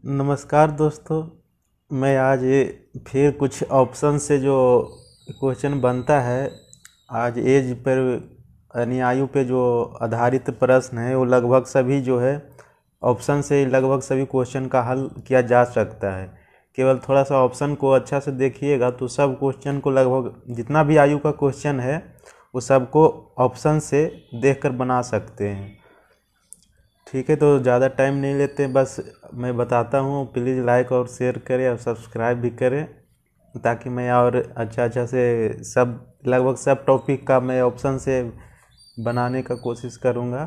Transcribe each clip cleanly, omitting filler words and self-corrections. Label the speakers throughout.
Speaker 1: नमस्कार दोस्तों। मैं आज ये फिर कुछ ऑप्शन से जो क्वेश्चन बनता है, आज एज पर यानी आयु पे जो आधारित प्रश्न है वो लगभग सभी जो है ऑप्शन से लगभग सभी क्वेश्चन का हल किया जा सकता है। केवल थोड़ा सा ऑप्शन को अच्छा से देखिएगा तो सब क्वेश्चन को लगभग जितना भी आयु का क्वेश्चन है वो सबको ऑप्शन से देखकर बना सकते हैं। ठीक है, तो ज़्यादा टाइम नहीं लेते, बस मैं बताता हूँ। प्लीज़ लाइक और शेयर करें और सब्सक्राइब भी करें ताकि मैं और अच्छा से सब लगभग सब टॉपिक का मैं ऑप्शन से बनाने का कोशिश करूँगा।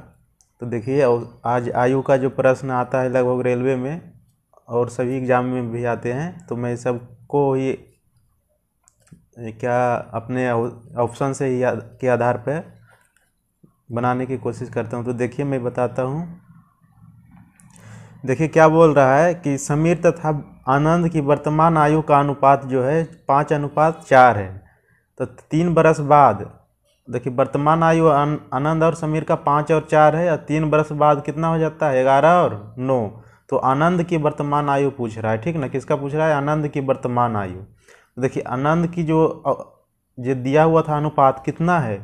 Speaker 1: तो देखिए, आज आयु का जो प्रश्न आता है लगभग रेलवे में और सभी एग्ज़ाम में भी आते हैं, तो मैं सबको ही क्या अपने ऑप्शन से ही के आधार पर बनाने की कोशिश करता हूँ। तो देखिए, मैं बताता हूँ। देखिए क्या बोल रहा है कि समीर तथा आनंद की वर्तमान आयु का अनुपात जो है 5:4 है। तो 3 बरस बाद देखिए वर्तमान आयु आनंद और समीर का 5 और 4 है, और 3 बरस बाद कितना हो जाता है 11 और 9। तो आनंद की वर्तमान आयु पूछ रहा है, ठीक ना। किसका पूछ रहा है? आनंद की वर्तमान आयु। तो देखिए आनंद की जो दिया हुआ था अनुपात कितना है,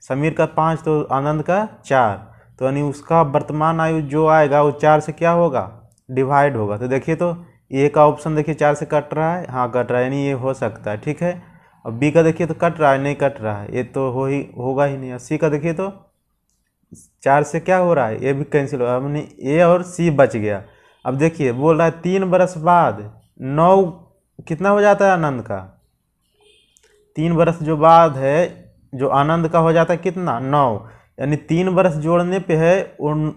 Speaker 1: समीर का 5 तो आनंद का 4, तो यानी उसका वर्तमान आयु जो आएगा वो 4 से क्या होगा, डिवाइड होगा। तो देखिए, तो ए का ऑप्शन देखिए 4 से कट रहा है, हाँ कट रहा है, यानी ये हो सकता है, ठीक है। और बी का देखिए तो कट रहा है, नहीं कट रहा है, ये तो होगा ही नहीं। और सी का देखिए तो 4 से क्या हो रहा है, ये भी कैंसिल हो रहा है, हमने ए और सी बच गया। अब देखिए बोल रहा है 3 बरस बाद 9 कितना हो जाता है आनंद का, 3 बरस जो बाद है जो आनंद का हो जाता है कितना, 9, यानी 3 बरस जोड़ने पे है उन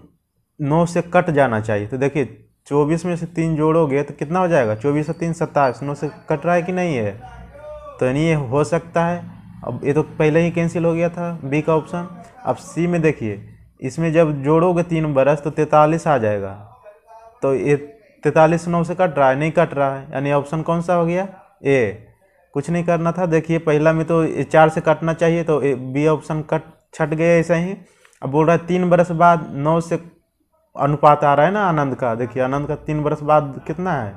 Speaker 1: 9 से कट जाना चाहिए। तो देखिए 24 में से 3 जोड़ोगे तो कितना हो जाएगा, 24 और 3 27, 9 से कट रहा है कि नहीं है, तो यानी ये हो सकता है। अब ये तो पहले ही कैंसिल हो गया था बी का ऑप्शन। अब सी में देखिए, इसमें जब जोड़ोगे 3 बरस तो 43 आ जाएगा, तो ये 43 9 से कट रहा है, नहीं कट रहा है, यानी ऑप्शन कौन सा हो गया, ए। कुछ नहीं करना था, देखिए पहला में तो 4 से कटना चाहिए, तो बी ऑप्शन कट छट गए ऐसे ही। अब बोल रहा है 3 बरस बाद 9 से अनुपात आ रहा है ना आनंद का, देखिए आनंद का 3 बरस बाद कितना है,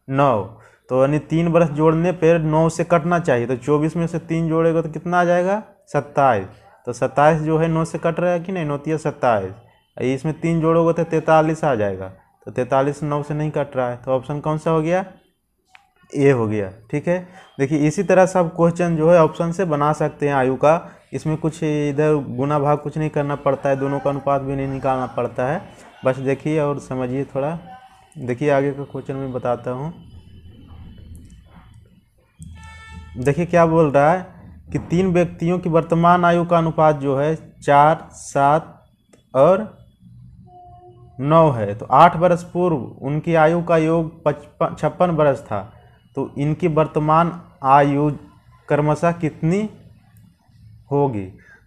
Speaker 1: 9, तो यानी 3 बरस जोड़ने पर 9 से कटना चाहिए, तो 24 में से 3 जोड़ेगा तो कितना आ जाएगा, 27। तो 27 जो है 9 से कट रहा है कि नहीं, 9 × 27, इसमें 3 जोड़ोगे तो 43 आ जाएगा, तो 43 9 से नहीं कट रहा है, तो ऑप्शन कौन सा हो गया, ए हो गया, ठीक है। देखिए इसी तरह सब क्वेश्चन जो है ऑप्शन से बना सकते हैं आयु का। इसमें कुछ इधर गुना भाग कुछ नहीं करना पड़ता है, दोनों का अनुपात भी नहीं निकालना पड़ता है। बस देखिए और समझिए थोड़ा। देखिए आगे का क्वेश्चन मैं बताता हूँ। देखिए क्या बोल रहा है कि 3 व्यक्तियों की वर्तमान आयु का अनुपात जो है 4 7 और 9 है। तो 8 बरस पूर्व उनकी आयु का योग 56 बरस था, तो इनकी वर्तमान आयु क्रमशः कितनी होगी।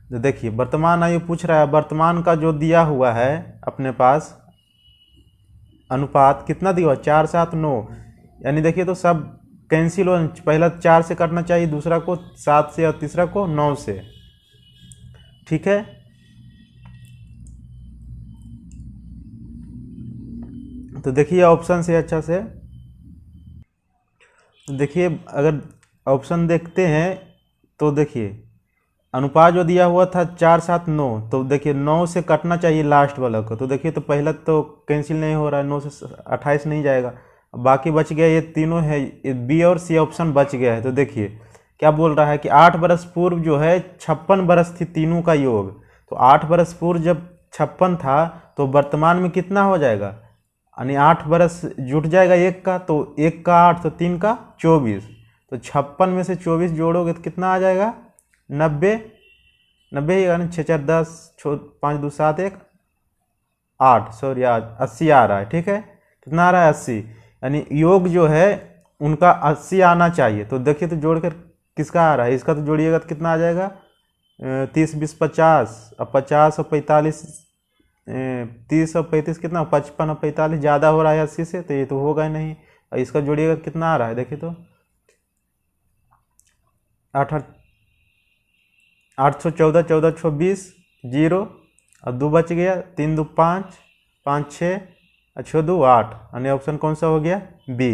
Speaker 1: तो देखिए वर्तमान आयु पूछ रहा है, वर्तमान का जो दिया हुआ है अपने पास अनुपात कितना दिया हुआ, 4 7 9, यानी देखिए तो सब कैंसिल हो, पहला 4 से कटना चाहिए, दूसरा को 7 से और तीसरा को 9 से, ठीक है। तो देखिए ऑप्शन से अच्छा से देखिए, अगर ऑप्शन देखते हैं तो देखिए अनुपात जो दिया हुआ था 4 7 9, तो देखिए 9 से कटना चाहिए लास्ट वाला को, तो देखिए तो पहला तो कैंसिल नहीं हो रहा है, 9 से 28 नहीं जाएगा, बाकी बच गया ये तीनों है, बी और सी ऑप्शन बच गया है। तो देखिए क्या बोल रहा है कि 8 बरस पूर्व जो है 56 बरस थी तीनों का योग, तो 8 बरस पूर्व जब 56 था तो वर्तमान में कितना हो जाएगा, यानी 8 बरस जुट जाएगा एक का, तो 1 का 8 तो 3 का 24, तो 56 में से 24 जोड़ोगे तो कितना आ जाएगा, 90 90 यानी 6 4 10 5 2 7 1 8, सॉरी 80 आ रहा है, ठीक है। कितना आ रहा है, 80, यानी योग जो है उनका 80 आना चाहिए। तो देखिए तो जोड़कर किसका आ रहा है, इसका तो जोड़िएगा तो कितना आ जाएगा, 30 20 50, अब 50 और 45, 30 और 35 कितना, 55 और 45 ज़्यादा हो रहा है 80 से, तो ये तो होगा ही नहीं। और इसका जोड़िएगा कितना आ रहा है, देखिए तो 8 814 14 26 जीरो, और 2 बच गया, 3 2 5 5 6 अच्छा 2 8, यानी ऑप्शन कौन सा हो गया, बी।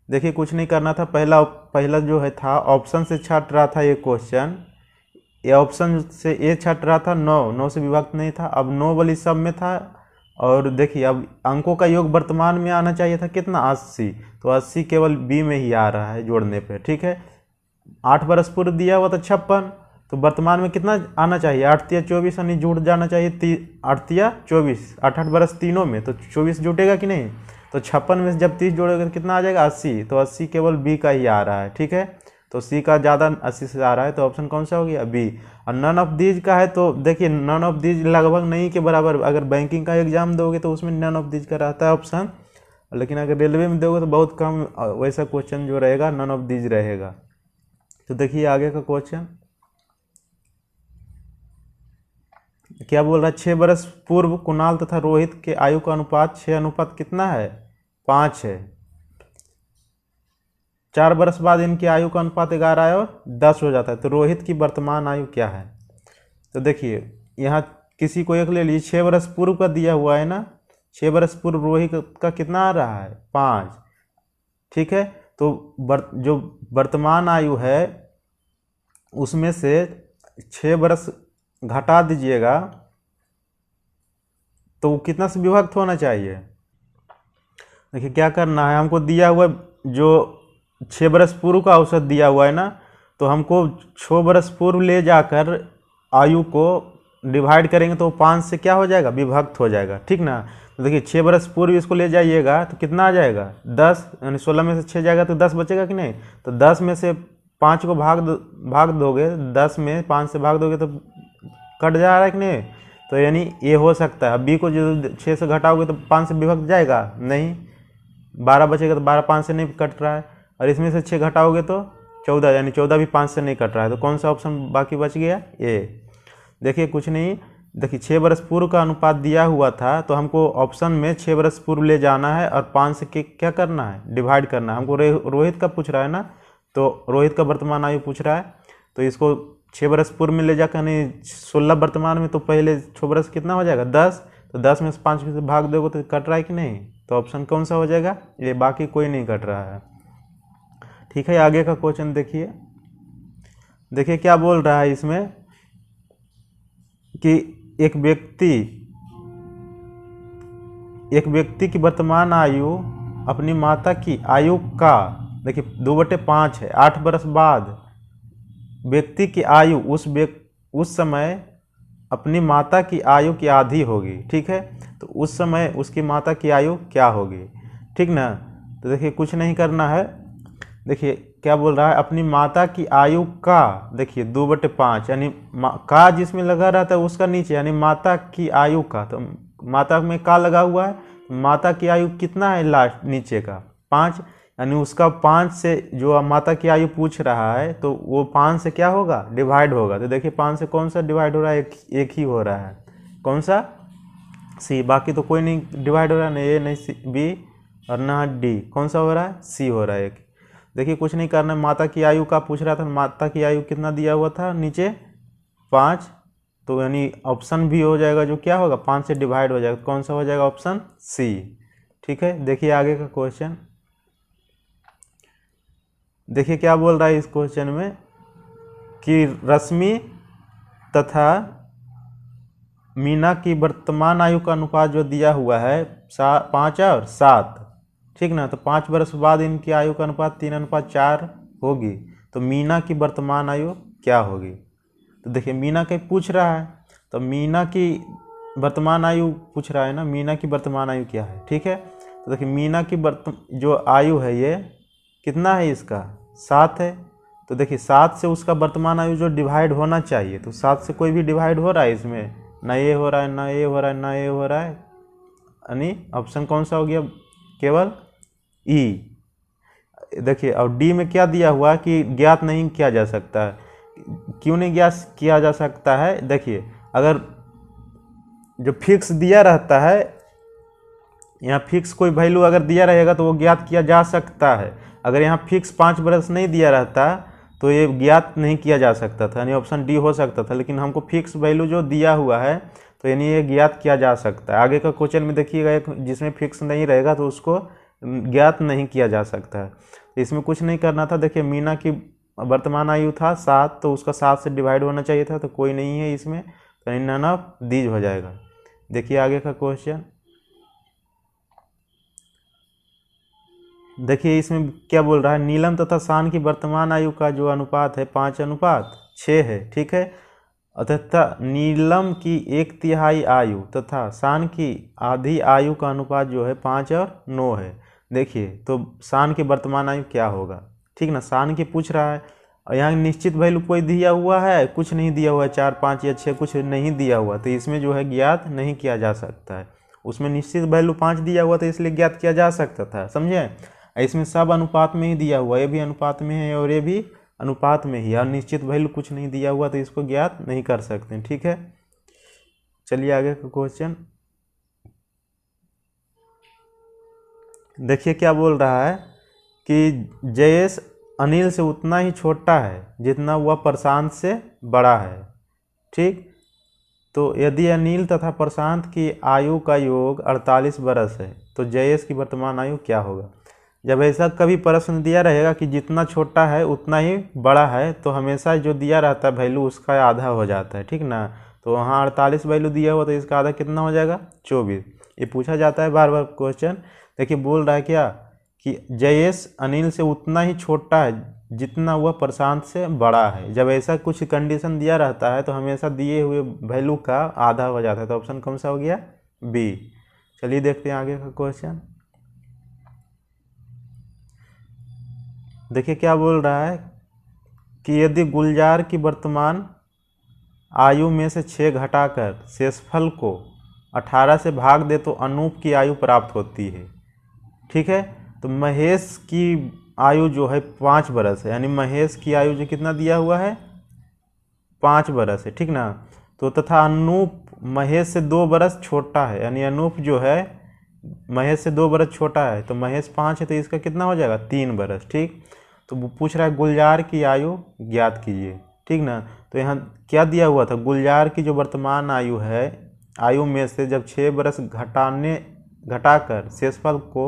Speaker 1: देखिए कुछ नहीं करना था, पहला जो है था ऑप्शन से छाट रहा था ये क्वेश्चन, ये ऑप्शन से ये छट रहा था 9 से विभक्त नहीं था, अब 9 वाली सब में था। और देखिए अब अंकों का योग वर्तमान में आना चाहिए था कितना, 80, तो 80 केवल बी में ही आ रहा है जोड़ने पे, ठीक है। 8 बरस पूर्व दिया हुआ था 56, तो वर्तमान में कितना आना चाहिए, 8 तिया 24, यानी जुड़ जाना चाहिए 8 तिया 24, 8 बरस तीनों में, तो 24 जुटेगा कि नहीं, तो 56 में से जब 30 जोड़ेगा तो कितना आ जाएगा, 80, तो 80 केवल बी का ही आ रहा है, ठीक है। तो सी का ज़्यादा 80 से आ रहा है, तो ऑप्शन कौन सा हो गया, बी। और नन ऑफ दीज का है, तो देखिए नन ऑफ दीज लगभग नहीं के बराबर, अगर बैंकिंग का एग्जाम दोगे तो उसमें नन ऑफ दीज का रहता है ऑप्शन, लेकिन अगर रेलवे में दोगे तो बहुत कम वैसा क्वेश्चन जो रहेगा नन ऑफ दीज रहेगा। तो देखिए आगे का क्वेश्चन क्या बोल रहा है, 6 बरस पूर्व कुणाल तथा रोहित के आयु का अनुपात 6 अनुपात कितना है, 5 है। 4 बरस बाद इनकी आयु का अनुपात 11 है और 10 हो जाता है, तो रोहित की वर्तमान आयु क्या है। तो देखिए यहाँ किसी को एक ले लीजिए, 6 बरस पूर्व का दिया हुआ है ना, 6 बरस पूर्व रोहित का कितना आ रहा है, 5, ठीक है। तो जो वर्तमान आयु है उसमें से 6 बरस घटा दीजिएगा तो कितना से विभक्त होना चाहिए। देखिए क्या करना है, हमको दिया हुआ जो 6 बरस पूर्व का औसत दिया हुआ है ना, तो हमको 6 बरस पूर्व ले जाकर आयु को डिवाइड करेंगे तो 5 से क्या हो जाएगा, विभक्त हो जाएगा, ठीक ना। तो देखिए 6 बरस पूर्व इसको ले जाइएगा तो कितना आ जाएगा, 10, यानी 16 में से 6 जाएगा तो 10 बचेगा कि नहीं, तो 10 में से 5 को भाग दोगे, 10 में 5 से भाग दोगे तो कट जा रहा है कि नहीं, तो यानी ये हो सकता है। बी को जो 6 से घटाओगे तो 5 से विभक्त जाएगा नहीं, 12 बचेगा, तो 12 5 से नहीं कट रहा है, और इसमें से 6 घटाओगे तो 14, यानी 14 भी 5 से नहीं कट रहा है, तो कौन सा ऑप्शन बाकी बच गया, ए। देखिए कुछ नहीं, देखिए 6 बरस पूर्व का अनुपात दिया हुआ था, तो हमको ऑप्शन में 6 बरस पूर्व ले जाना है और 5 से क्या करना है, डिवाइड करना है। हमको रोहित का पूछ रहा है ना, तो रोहित का वर्तमान आयु पूछ रहा है, तो इसको 6 बरस पूर्व में ले जाकर, नहीं 16 वर्तमान में, तो पहले 6 बरस कितना हो जाएगा, 10, तो 10 में से 5 से भाग दोगे तो कट रहा है कि नहीं, तो ऑप्शन कौन सा हो जाएगा, ये, बाकी कोई नहीं कट रहा है, ठीक है। आगे का क्वेश्चन देखिए, देखिए क्या बोल रहा है इसमें कि एक व्यक्ति की वर्तमान आयु अपनी माता की आयु का, देखिए 2/5 है, 8 बरस बाद व्यक्ति की आयु उस समय अपनी माता की आयु की आधी होगी, ठीक है। तो उस समय उसकी माता की आयु क्या होगी, ठीक ना। तो देखिए कुछ नहीं करना है, देखिए क्या बोल रहा है, अपनी माता की आयु का, देखिए 2/5, यानी का जिसमें लगा रहता है उसका नीचे, यानी माता की आयु का, तो माता में का लगा हुआ है, माता की आयु कितना है लास्ट नीचे का, 5, यानी उसका 5 से जो माता की आयु पूछ रहा है तो वो 5 से क्या होगा, डिवाइड होगा। तो देखिए 5 से कौन सा डिवाइड हो रहा है, एक ही हो रहा है, कौन सा, सी, बाकी तो कोई नहीं डिवाइड हो रहा है, ना ए नहीं सी, बी और ना डी, कौन सा हो रहा है, सी हो रहा है एक। देखिए कुछ नहीं करना है, माता की आयु का पूछ रहा था, माता की आयु कितना दिया हुआ था नीचे, 5, तो यानी ऑप्शन भी हो जाएगा जो क्या होगा, 5 से डिवाइड हो जाएगा, कौन सा हो जाएगा, ऑप्शन सी, ठीक है। देखिए आगे का क्वेश्चन, देखिए क्या बोल रहा है इस क्वेश्चन में कि रश्मि तथा मीना की वर्तमान आयु का अनुपात जो दिया हुआ है 5 और 7, ठीक ना। तो 5 वर्ष बाद इनकी आयु का अनुपात 3:4 होगी, तो मीना की वर्तमान आयु क्या होगी। तो देखिए मीना के पूछ रहा है, तो मीना की वर्तमान आयु पूछ रहा है ना, मीना की वर्तमान आयु क्या है, ठीक है। तो देखिए मीना की जो आयु है ये कितना है, इसका 7 है, तो देखिए 7 से उसका वर्तमान आयु जो डिवाइड होना चाहिए, तो 7 से कोई भी डिवाइड हो रहा है इसमें, ना ये हो रहा है, ना ये हो रहा है, ना ये हो रहा है, यानी ऑप्शन कौन सा हो गया, केवल ई। देखिए और डी में क्या दिया हुआ कि ज्ञात नहीं किया जा सकता है, क्यों नहीं ज्ञात किया जा सकता है, देखिए अगर जो फिक्स दिया रहता है, यहाँ फिक्स कोई वैल्यू अगर दिया रहेगा तो वो ज्ञात किया जा सकता है, अगर यहाँ फिक्स 5 बरस नहीं दिया रहता तो ये ज्ञात नहीं किया जा सकता था, यानी ऑप्शन डी हो सकता था, लेकिन हमको फिक्स वैल्यू जो दिया हुआ है तो यानी ये ज्ञात किया जा सकता है। आगे का क्वेश्चन में देखिएगा एक जिसमें फिक्स नहीं रहेगा तो उसको ज्ञात नहीं किया जा सकता है। तो इसमें कुछ नहीं करना था। देखिए मीना की वर्तमान आयु था 7, तो उसका 7 से डिवाइड होना चाहिए था, तो कोई नहीं है इसमें, तो नन ऑफ दीज हो जाएगा। देखिए आगे का क्वेश्चन, देखिए इसमें क्या बोल रहा है, नीलम तथा शान की वर्तमान आयु का जो अनुपात है 5:6 है, ठीक है। अतः नीलम की 1/3 आयु तथा शान की आधी आयु का अनुपात जो है 5 और 9 है। देखिए तो शान की वर्तमान आयु क्या होगा, ठीक ना, शान की पूछ रहा है। और यहाँ निश्चित वैल्यू कोई दिया हुआ है, कुछ नहीं दिया हुआ है, 4, 5 या 6 कुछ नहीं दिया हुआ, तो इसमें जो है ज्ञात नहीं किया जा सकता है। उसमें निश्चित वैल्यू 5 दिया हुआ था इसलिए ज्ञात किया जा सकता था, समझे। इसमें सब अनुपात में ही दिया हुआ, ये भी अनुपात में है और ये भी अनुपात में ही, और निश्चित वैल्यू कुछ नहीं दिया हुआ तो इसको ज्ञात नहीं कर सकते, ठीक है। चलिए आगे का क्वेश्चन देखिए क्या बोल रहा है कि जयेश अनिल से उतना ही छोटा है जितना वह प्रशांत से बड़ा है, ठीक। तो यदि अनिल तथा प्रशांत की आयु का योग 48 वर्ष है तो जयेश की वर्तमान आयु क्या होगा। जब ऐसा कभी प्रश्न दिया रहेगा कि जितना छोटा है उतना ही बड़ा है, तो हमेशा जो दिया रहता है वैल्यू उसका आधा हो जाता है, ठीक ना। तो वहाँ 48 वैल्यू दिया हुआ तो इसका आधा कितना हो जाएगा, 24। ये पूछा जाता है बार बार क्वेश्चन। देखिए बोल रहा है क्या कि जयेश अनिल से उतना ही छोटा है जितना वह प्रशांत से बड़ा है। जब ऐसा कुछ कंडीशन दिया रहता है तो हमेशा दिए हुए वैल्यू का आधा हो जाता है, तो ऑप्शन कौन सा हो गया, बी। चलिए देखते हैं आगे का क्वेश्चन। देखिए क्या बोल रहा है कि यदि गुलजार की वर्तमान आयु में से 6 घटाकर शेषफल को 18 से भाग दे तो अनूप की आयु प्राप्त होती है, ठीक है। तो महेश की आयु जो है 5 वर्ष है, यानी महेश की आयु जो कितना दिया हुआ है, 5 वर्ष है, ठीक ना। तो तथा अनूप महेश से 2 वर्ष छोटा है, यानी अनूप जो है महेश से 2 वर्ष छोटा है, तो महेश 5 है तो इसका कितना हो जाएगा, 3 वर्ष, ठीक। तो वो पूछ रहा है गुलजार की आयु ज्ञात कीजिए, ठीक ना। तो यहाँ क्या दिया हुआ था, गुलजार की जो वर्तमान आयु है, आयु में से जब 6 वर्ष घटाकर शेषफल को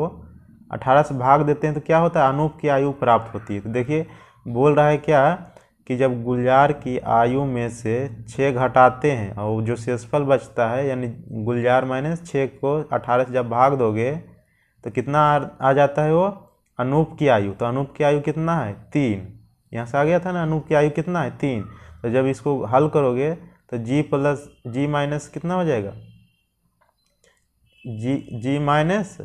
Speaker 1: 18 से भाग देते हैं तो क्या होता है, अनूप की आयु प्राप्त होती है। तो देखिए बोल रहा है क्या कि जब गुलजार की आयु में से 6 घटाते हैं और जो शेषफल बचता है, यानी गुलजार माइनस 6 को 18 से जब भाग दोगे तो कितना आ जाता है वो, अनूप की आयु। तो अनूप की आयु कितना है, 3। यहाँ से आ गया था ना, अनूप की आयु कितना है, 3। तो जब इसको हल करोगे तो जी प्लस जी माइनस कितना हो जाएगा, जी माइनस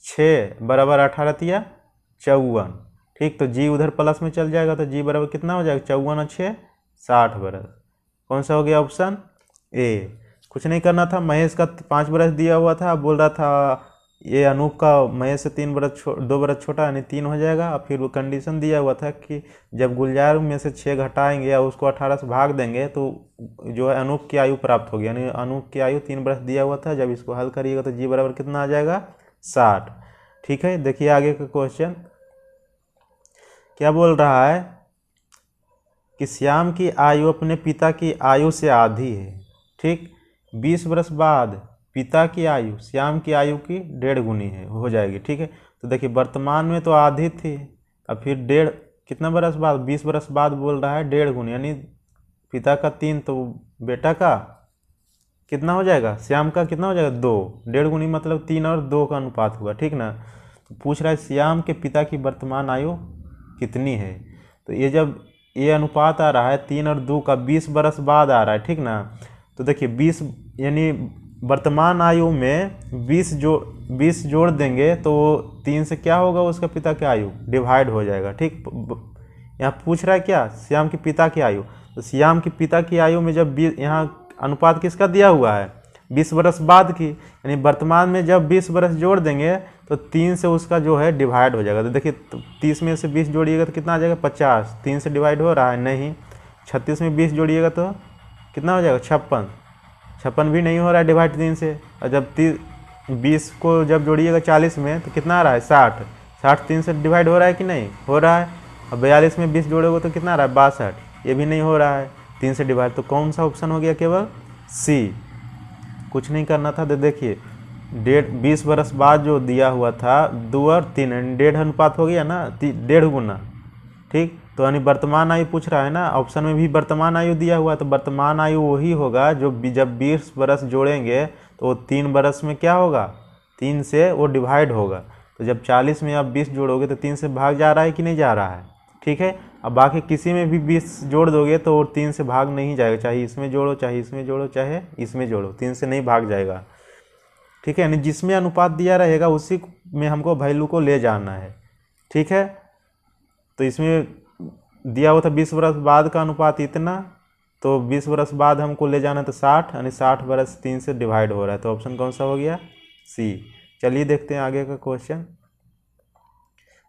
Speaker 1: 6 बराबर 18 तिया 54, ठीक। तो जी उधर प्लस में चल जाएगा तो जी बराबर कितना हो जाएगा, 54 और 6 60 वर्ष। कौन सा हो गया, ऑप्शन ए। कुछ नहीं करना था, महेश का 5 वर्ष दिया हुआ था, बोल रहा था ये अनूप का महेश से 2 वर्ष छोटा यानी 3 हो जाएगा। और फिर वो कंडीशन दिया हुआ था कि जब गुलजार में से 6 घटाएंगे या उसको 18 से भाग देंगे तो जो है अनूप की आयु प्राप्त होगी, यानी अनूप की आयु 3 वर्ष दिया हुआ था। जब इसको हल करिएगा तो जी बराबर कितना आ जाएगा, 60, ठीक है। देखिए आगे का क्वेश्चन क्या बोल रहा है कि श्याम की आयु अपने पिता की आयु से आधी है, ठीक। 20 वर्ष बाद पिता की आयु श्याम की आयु की 1.5 गुनी है, हो जाएगी, ठीक है। तो देखिए वर्तमान में तो आधी थी, अब फिर 1.5 कितना वर्ष बाद, 20 वर्ष बाद बोल रहा है 1.5 गुनी, यानी पिता का 3 तो बेटा का कितना हो जाएगा, श्याम का कितना हो जाएगा, 2। 1.5 गुनी मतलब 3 और 2 का अनुपात हुआ, ठीक ना। तो पूछ रहा है श्याम के पिता की वर्तमान आयु कितनी है। तो ये जब ये अनुपात आ रहा है 3 और 2 का, 20 वर्ष बाद आ रहा है, ठीक ना। तो देखिए 20 यानी वर्तमान आयु में 20 जोड़ देंगे तो 3 से क्या होगा, उसका पिता की आयु डिवाइड हो जाएगा, ठीक। यहाँ पूछ रहा है क्या, श्याम के पिता की आयु। तो श्याम के पिता की आयु में जब यहाँ अनुपात किसका दिया हुआ है, 20 वर्ष बाद की, यानी वर्तमान में जब 20 वर्ष जोड़ देंगे तो 3 से उसका जो है डिवाइड हो जाएगा। तो देखिए 30 में से 20 जोड़िएगा तो कितना आ जाएगा, 50। 3 से डिवाइड हो रहा है, नहीं। 36 में 20 जोड़िएगा तो कितना हो जाएगा, 56 भी नहीं हो रहा है डिवाइड 3 से। और जब 20 को जब जोड़िएगा 40 में तो कितना आ रहा है, 60 3 से डिवाइड हो रहा है कि नहीं, हो रहा है। और 42 में 20 जोड़ोगे तो कितना आ रहा है, 62, ये भी नहीं हो रहा है 3 से डिवाइड। तो कौन सा ऑप्शन हो गया, केवल सी, कुछ नहीं करना था। तो देखिए 20 बरस बाद जो दिया हुआ था 2 और 3, 1.5 अनुपात हो गया ना, 1.5 गुना। ठीक, तो यानी वर्तमान आयु पूछ रहा है ना, ऑप्शन में भी वर्तमान आयु दिया हुआ है, तो वर्तमान आयु वही होगा जो जब 20 बरस जोड़ेंगे तो वो 3 बरस में क्या होगा, 3 से वो डिवाइड होगा। तो जब 40 में आप 20 जोड़ोगे तो 3 से भाग जा रहा है कि नहीं जा रहा है। ठीक है, अब बाकी किसी में भी 20 जोड़ दोगे तो वो 3 से भाग नहीं जाएगा, चाहे इसमें जोड़ो चाहे इसमें जोड़ो चाहे इसमें जोड़ो, 3 से नहीं भाग जाएगा। ठीक है, यानी जिसमें अनुपात दिया रहेगा उसी में हमको वैल्यू को ले जाना है। ठीक है, तो इसमें दिया हुआ था 20 बरस बाद का अनुपात इतना, तो 20 बरस बाद हमको ले जाना तो 60, यानी 60 बरस 3 से डिवाइड हो रहा है। तो ऑप्शन कौन सा हो गया, सी। चलिए देखते हैं आगे का क्वेश्चन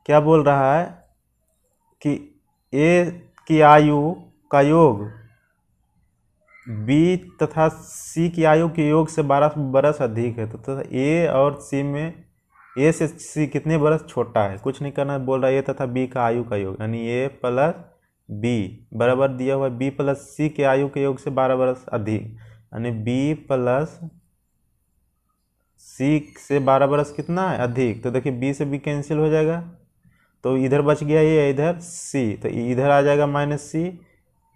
Speaker 1: क्या बोल रहा है कि ए की आयु का योग बी तथा सी की आयु के योग से 12 बरस अधिक है। तो ए और सी में ए से सी कितने बरस छोटा है, कुछ नहीं करना, बोल रहा है ए तथा बी का आयु का योग, यानी ए प्लस बी बराबर दिया हुआ है बी प्लस सी के आयु के योग से 12 बरस अधिक, यानी बी प्लस सी से 12 बरस कितना है, अधिक। तो देखिए बी से बी कैंसिल हो जाएगा, तो इधर बच गया ये, इधर सी, तो इधर आ जाएगा माइनस सी,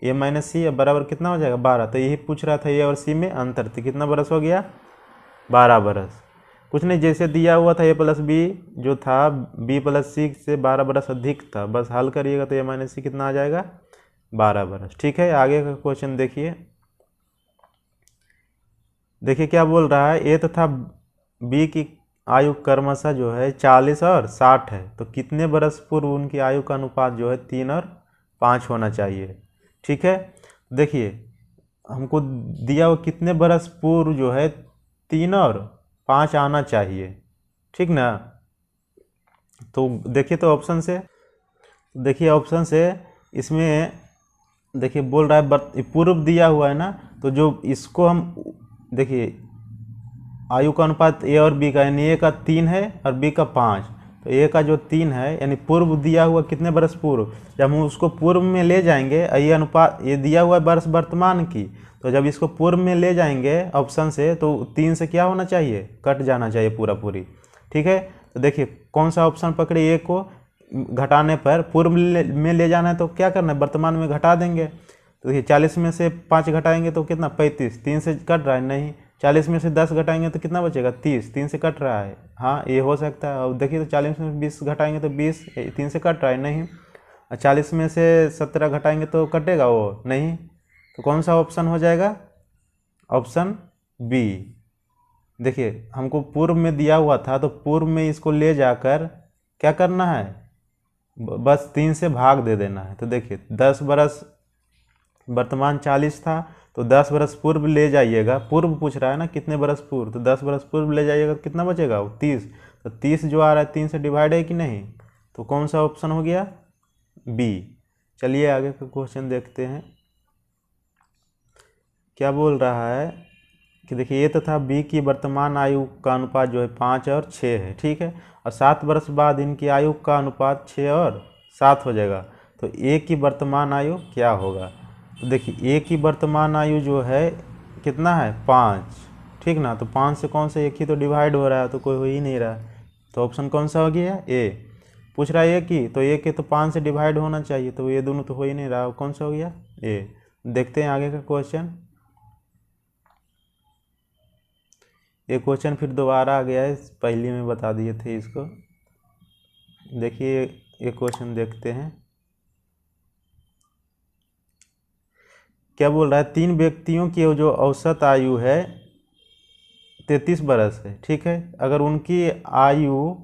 Speaker 1: ए माइनस सी, अब बराबर कितना हो जाएगा 12। तो यही पूछ रहा था ए और सी में अंतर, तो कितना बरस हो गया, 12 बरस। कुछ नहीं, जैसे दिया हुआ था ए प्लस बी जो था बी प्लस सी से 12 बरस अधिक था, बस हल करिएगा तो ए माइनस सी कितना आ जाएगा, 12 बरस। ठीक है, आगे का क्वेश्चन देखिए। देखिए क्या बोल रहा है, ए तथा बी की आयु क्रमशः जो है 40 और 60 है, तो कितने बरस पूर्व उनकी आयु का अनुपात जो है 3 और 5 होना चाहिए। ठीक है, देखिए हमको दिया हुआ कितने बरस पूर्व जो है 3 और 5 आना चाहिए, ठीक ना। तो देखिए, तो ऑप्शन से देखिए, ऑप्शन से इसमें देखिए बोल रहा है पूर्व दिया हुआ है ना, तो जो इसको हम देखिए आयु का अनुपात ए और बी का, यानी ए का 3 है और बी का 5, तो ए का जो 3 है यानी पूर्व दिया हुआ कितने बरस पूर्व, जब हम उसको पूर्व में ले जाएंगे, ये अनुपात ये दिया हुआ है बरस वर्तमान की, तो जब इसको पूर्व में ले जाएंगे ऑप्शन से तो 3 से क्या होना चाहिए, कट जाना चाहिए पूरा पूरी। ठीक है, तो देखिए कौन सा ऑप्शन पकड़े, ए को घटाने पर पूर्व में ले जाना है तो क्या करना है, वर्तमान में घटा देंगे। तो देखिए 40 में से 5 घटाएंगे तो कितना 35, 3 से कट रहा है नहीं, 40 में से 10 घटाएंगे तो कितना बचेगा 30, 3 से कट रहा है, हाँ ये हो सकता है। अब देखिए तो 40 में 20 घटाएंगे तो 20, 3 से कट रहा है नहीं, 40 में से 17 घटाएंगे तो कटेगा वो नहीं, तो कौन सा ऑप्शन हो जाएगा, ऑप्शन बी। देखिए हमको पूर्व में दिया हुआ था तो पूर्व में इसको ले जाकर क्या करना है, बस 3 से भाग दे देना है। तो देखिए 10 बरस वर्तमान 40 था, तो 10 बरस पूर्व ले जाइएगा, पूर्व पूछ रहा है ना कितने बरस पूर्व, तो 10 बरस पूर्व ले जाइएगा तो कितना बचेगा वो 30, तो 30 जो आ रहा है 3 से डिवाइड है कि नहीं, तो कौन सा ऑप्शन हो गया, बी। चलिए आगे का क्वेश्चन देखते हैं क्या बोल रहा है कि देखिए ए तथा बी की वर्तमान आयु का अनुपात जो है 5 और 6 है, ठीक है, और 7 वर्ष बाद इनकी आयु का अनुपात 6 और 7 हो जाएगा, तो ए की वर्तमान आयु क्या होगा। तो देखिए ए की वर्तमान आयु जो है कितना है 5, ठीक ना, तो 5 से कौन सा एक ही तो डिवाइड हो रहा है, तो कोई हो ही नहीं रहा, तो ऑप्शन कौन सा हो गया, ए। पूछ रहा है ए की, तो ए के तो 5 से डिवाइड होना चाहिए, तो ये दोनों तो हो ही नहीं रहा, कौन सा हो गया, ए। देखते हैं आगे का क्वेश्चन। ये क्वेश्चन फिर दोबारा आ गया है, पहले में बता दिए थे इसको। देखिए ये क्वेश्चन देखते हैं क्या बोल रहा है, 3 व्यक्तियों की जो औसत आयु है 33 बरस है, ठीक है, अगर उनकी आयु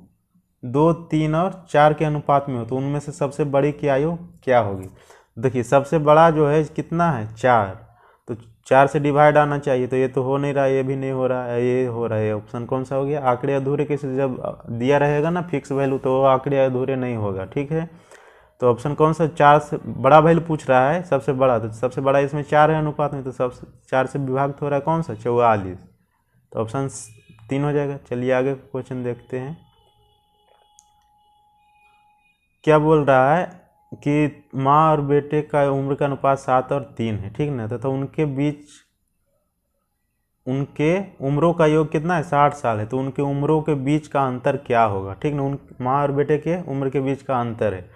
Speaker 1: 2, 3 और 4 के अनुपात में हो तो उनमें से सबसे बड़ी की आयु क्या होगी। देखिए सबसे बड़ा जो है कितना है 4, तो 4 से डिवाइड आना चाहिए, तो ये तो हो नहीं रहा, ये भी नहीं हो रहा है, ये हो रहा है, ऑप्शन कौन सा हो गया, आंकड़े अधूरे के से जब दिया रहेगा ना फिक्स वैल्यू तो आंकड़े अधूरे नहीं होगा, ठीक है, तो ऑप्शन कौन सा, 4 से बड़ा वैल्यू पूछ रहा है सबसे बड़ा, तो सबसे बड़ा इसमें 4 है अनुपात में, तो सब 4 से विभाजित हो रहा है कौन सा 44, तो ऑप्शन 3 हो जाएगा। चलिए आगे क्वेश्चन देखते हैं क्या बोल रहा है कि माँ और बेटे का उम्र का अनुपात 7 और 3 है, ठीक ना, तथा उनके बीच उनके उम्रों का योग कितना है, 60 साल है, तो उनके उम्रों के बीच का अंतर क्या होगा, ठीक ना, उन माँ और बेटे के उम्र के बीच का अंतर है।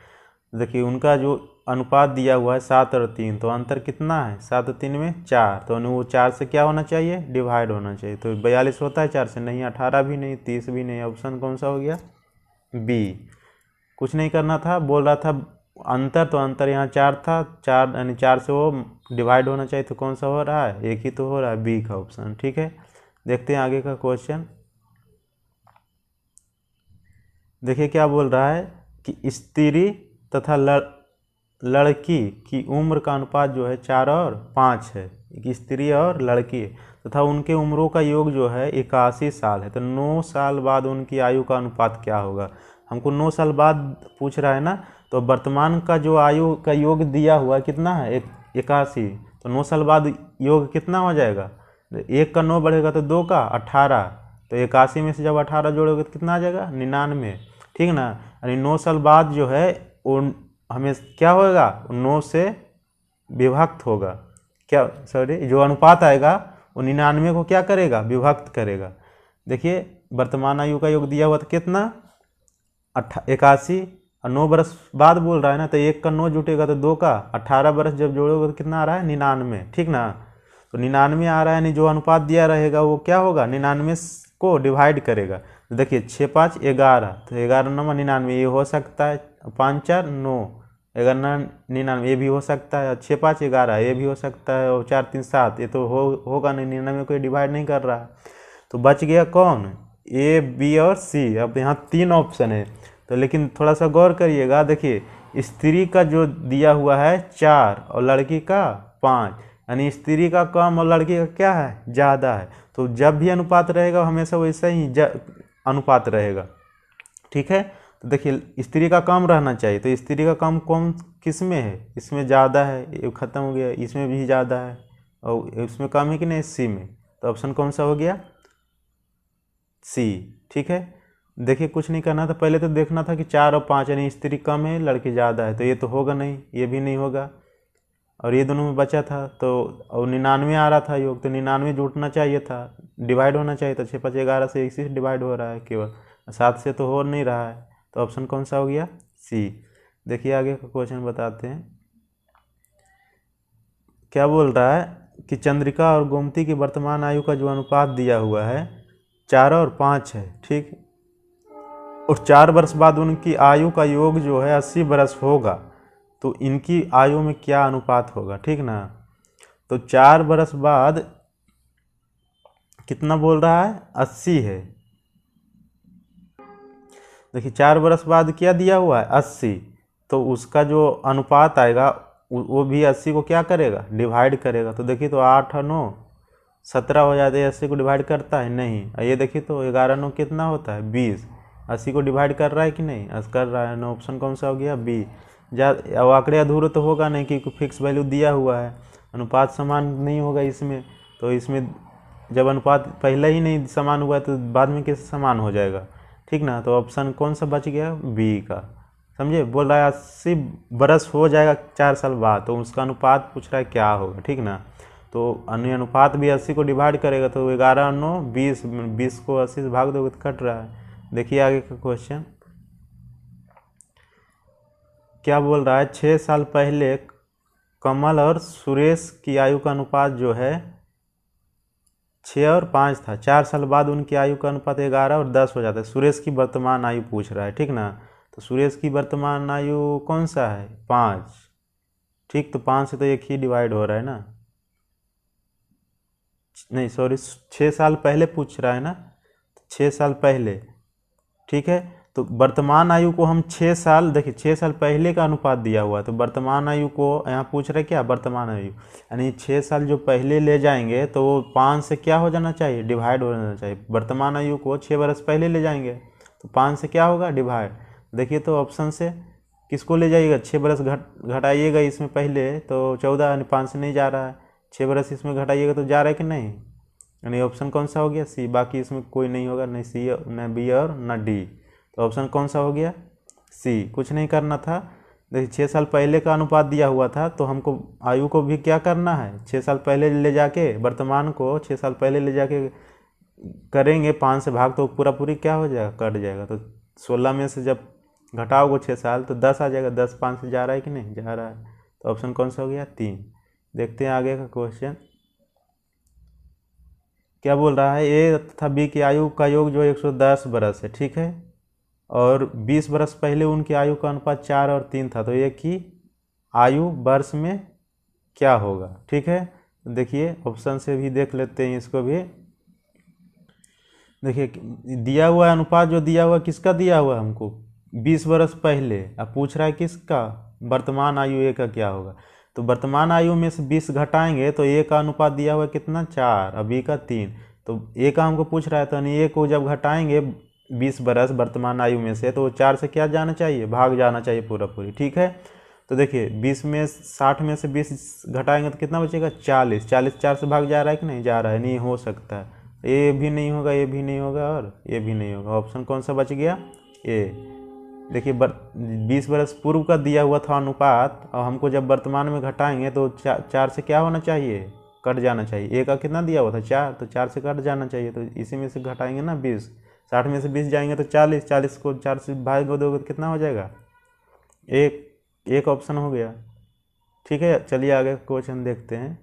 Speaker 1: देखिए उनका जो अनुपात दिया हुआ है 7 और 3, तो अंतर कितना है, 7 और 3 में 4, तो वो 4 से क्या होना चाहिए, डिवाइड होना चाहिए। तो 42 होता है 4 से, नहीं 18 भी नहीं, 30 भी नहीं। ऑप्शन कौन सा हो गया, बी। कुछ नहीं करना था, बोल रहा था अंतर, तो अंतर यहाँ 4 था, 4 यानी 4 से वो डिवाइड होना चाहिए, तो कौन सा हो रहा है, एक ही तो हो रहा है, बी का ऑप्शन। ठीक है, देखते हैं आगे का क्वेश्चन। देखिए क्या बोल रहा है कि स्त्री तथा लड़की की उम्र का अनुपात जो है 4 और 5 है, एक स्त्री और लड़की है, तथा उनके उम्रों का योग जो है 81 साल है। तो 9 साल बाद उनकी आयु का अनुपात क्या होगा, हमको 9 साल बाद पूछ रहा है ना, तो वर्तमान का जो आयु का योग दिया हुआ है कितना है, 81, तो 9 साल बाद योग कितना हो जाएगा, 1 का 9 बढ़ेगा तो 2 का 18, तो 81 में से जब 18 जोड़ोगे तो कितना आ जाएगा, 99, ठीक ना। यानी 9 साल बाद जो है वो हमें क्या होगा, 9 से विभक्त होगा, क्या सॉरी जो अनुपात आएगा वो 99 को क्या करेगा, विभक्त करेगा। देखिए वर्तमान आयु का योग दिया हुआ था कितना, 81, और 9 बरस बाद बोल रहा है ना, तो 1 का 9 जुटेगा तो 2 का 18 बरस जब जोड़ोगे तो कितना आ रहा है, 99, ठीक ना। तो 99 आ रहा है, यानी जो अनुपात दिया रहेगा वो क्या होगा, 99 को डिवाइड करेगा। तो देखिए 6 5 11, तो 11 9 99, ये हो सकता है, 5 4 9, 11 99 ये भी हो सकता है, 6 5 11 ये भी हो सकता है, और 4 3 7 ये तो होगा नहीं, 99 को डिवाइड नहीं कर रहा है। तो बच गया कौन, ए बी और सी। अब यहाँ 3 ऑप्शन है, तो लेकिन थोड़ा सा गौर करिएगा। देखिए स्त्री का जो दिया हुआ है 4 और लड़की का 5, यानी स्त्री का कम और लड़की का क्या है, ज़्यादा है। तो जब भी अनुपात रहेगा हमेशा वैसा ही अनुपात रहेगा, ठीक है। तो देखिए स्त्री का कम रहना चाहिए, तो स्त्री का कम कौन किस में है, इसमें ज़्यादा है, ये खत्म हो गया, इसमें भी ज़्यादा है, और इसमें कम है कि नहीं, सी में। तो ऑप्शन कौन सा हो गया, सी, ठीक है। देखिए कुछ नहीं करना था, पहले तो देखना था कि 4 और 5 यानी स्त्री कम है लड़की ज़्यादा है, तो ये तो होगा नहीं, ये भी नहीं होगा, और ये दोनों में बचा था तो, और 99 आ रहा था योग, तो 99 जुटना चाहिए था, डिवाइड होना चाहिए था। 6 5 11 से इसी से डिवाइड हो रहा है केवल, 7 से तो हो नहीं रहा है। तो ऑप्शन कौन सा हो गया, सी। देखिए आगे का क्वेश्चन बताते हैं, क्या बोल रहा है कि चंद्रिका और गोमती की वर्तमान आयु का जो अनुपात दिया हुआ है 4 और 5 है, ठीक, और 4 वर्ष बाद उनकी आयु का योग जो है 80 वर्ष होगा, तो इनकी आयु में क्या अनुपात होगा, ठीक ना। तो 4 वर्ष बाद कितना बोल रहा है, 80 है। देखिए 4 वर्ष बाद क्या दिया हुआ है, 80, तो उसका जो अनुपात आएगा वो भी 80 को क्या करेगा, डिवाइड करेगा। तो देखिए तो 8 और 9 17 हो जाते हैं, 80 को डिवाइड करता है नहीं। ये देखिए तो 11 9 कितना होता है, 20, 80 को डिवाइड कर रहा है कि नहीं, कर रहा है ना। ऑप्शन कौन सा हो गया, बी। आंकड़े अधूरे तो होगा नहीं, क्योंकि फिक्स वैल्यू दिया हुआ है, अनुपात समान नहीं होगा इसमें, तो इसमें जब अनुपात पहले ही नहीं समान हुआ तो बाद में कैसे समान हो जाएगा, ठीक ना। तो ऑप्शन कौन सा बच गया, बी का, समझे। बोल रहा है 80 बरस हो जाएगा 4 साल बाद, तो उसका अनुपात पूछ रहा है क्या होगा, ठीक ना। तो अन्य अनुपात भी 80 को डिवाइड करेगा, तो 11 9 20, 20 को 80 से भाग दोगे तो कट रहा है। देखिए आगे का क्वेश्चन क्या बोल रहा है, 6 साल पहले कमल और सुरेश की आयु का अनुपात जो है 6 और 5 था, 4 साल बाद उनकी आयु का अनुपात 11 और 10 हो जाता है। सुरेश की वर्तमान आयु पूछ रहा है, ठीक ना। तो सुरेश की वर्तमान आयु कौन सा है, 5, ठीक, तो 5 से तो एक ही डिवाइड हो रहा है ना, नहीं सॉरी 6 साल पहले पूछ रहा है ना, 6 साल पहले, ठीक है। तो वर्तमान आयु को हम 6 साल, देखिए 6 साल पहले का अनुपात दिया हुआ है, तो वर्तमान आयु को यहाँ पूछ रहे क्या, वर्तमान आयु, यानी 6 साल जो पहले ले जाएंगे तो वो 5 से क्या हो जाना चाहिए, डिवाइड हो जाना चाहिए। वर्तमान आयु को 6 वर्ष पहले ले जाएंगे तो 5 से क्या होगा, डिवाइड। देखिए तो ऑप्शन से किसको ले जाइएगा, 6 बरस घटाइएगा इसमें पहले, तो 14, यानी 5 से नहीं जा रहा है, 6 बरस इसमें घटाइएगा तो जा रहा है कि नहीं, यानी ऑप्शन कौन सा हो गया, सी। बाकी इसमें कोई नहीं होगा, नहीं सी न बी और न डी, तो ऑप्शन कौन सा हो गया, सी। कुछ नहीं करना था, देखिए 6 साल पहले का अनुपात दिया हुआ था, तो हमको आयु को भी क्या करना है, 6 साल पहले ले जाके वर्तमान को 6 साल पहले ले जाके करेंगे 5 से भाग, तो पूरा पूरी क्या हो जाएगा, कट जाएगा। तो 16 में से जब घटाओगे 6 साल तो 10 आ जाएगा। 10 5 से जा रहा है कि नहीं, जा रहा है। तो ऑप्शन कौन सा हो गया, 3। देखते हैं आगे का क्वेश्चन क्या बोल रहा है। ए तथा बी की आयु का योग जो 110 बरस है, ठीक है, और 20 बरस पहले उनकी आयु का अनुपात 4 और 3 था, तो ये की आयु वर्ष में क्या होगा, ठीक है। देखिए ऑप्शन से भी देख लेते हैं इसको भी। देखिए दिया हुआ अनुपात जो दिया हुआ किसका दिया हुआ हमको, 20 बरस पहले। अब पूछ रहा है किसका, वर्तमान आयु ए का क्या होगा। तो वर्तमान आयु में से 20 घटाएंगे तो ए का अनुपात दिया हुआ कितना, 4, और बी का 3। तो ए का हमको पूछ रहा है, तो ए को जब घटाएंगे 20 बरस वर्तमान आयु में से, तो 4 से क्या जाना चाहिए, भाग जाना चाहिए पूरा पूरी, ठीक है। तो देखिए 20 में 60 में से 20 घटाएंगे तो कितना बचेगा, 40। 40 4 से भाग जा रहा है कि नहीं, जा रहा है, नहीं हो सकता है। ए भी नहीं होगा, ए भी नहीं होगा, और ए भी नहीं होगा। ऑप्शन कौन सा बच गया, ए। देखिए 20 बरस पूर्व का दिया हुआ था अनुपात, और हमको जब वर्तमान में घटाएंगे तो 4 से क्या होना चाहिए, कट जाना चाहिए। ए का कितना दिया हुआ था, 4, तो 4 से कट जाना चाहिए। तो इसी में से घटाएंगे ना 20, 60 में से 20 जाएंगे तो 40, 40 को 4 से भाग दोगे तो कितना हो जाएगा, एक ऑप्शन हो गया, ठीक है। चलिए आगे क्वेश्चन देखते हैं।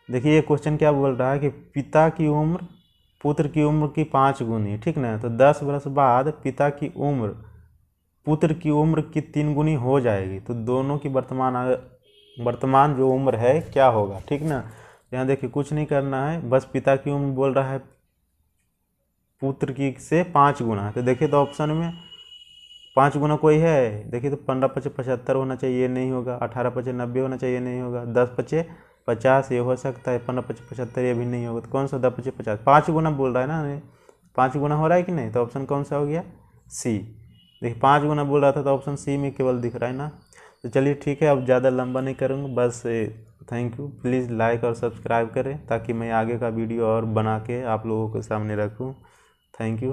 Speaker 1: देखिए ये क्वेश्चन क्या बोल रहा है कि पिता की उम्र पुत्र की उम्र की 5 गुनी, ठीक ना। तो 10 वर्ष बाद पिता की उम्र पुत्र की उम्र की 3 गुनी हो जाएगी, तो दोनों की वर्तमान जो उम्र है क्या होगा, ठीक ना। यहाँ देखिए कुछ नहीं करना है, बस पिता की उम्र बोल रहा है पुत्र की से 5 गुना। तो देखिए तो ऑप्शन में 5 गुना कोई है, देखिए तो 15 पचे 75 होना चाहिए, ये नहीं होगा। 18 पचे 90 होना चाहिए, नहीं होगा। 10 पचे 50 ये हो सकता है, 15 पचे 75 ये भी नहीं होगा। तो कौन सा 10 पचे 50, 5 गुना बोल रहा है ना, 5 गुना हो रहा है कि नहीं। तो ऑप्शन कौन सा हो गया, सी। देखिए 5 गुना बोल रहा था, तो ऑप्शन सी में केवल दिख रहा है ना। तो चलिए ठीक है, अब ज़्यादा लंबा नहीं करूँगा, बस थैंक यू। प्लीज़ लाइक और सब्सक्राइब करें ताकि मैं आगे का वीडियो और बना के आप लोगों के सामने रखूँ। Thank you.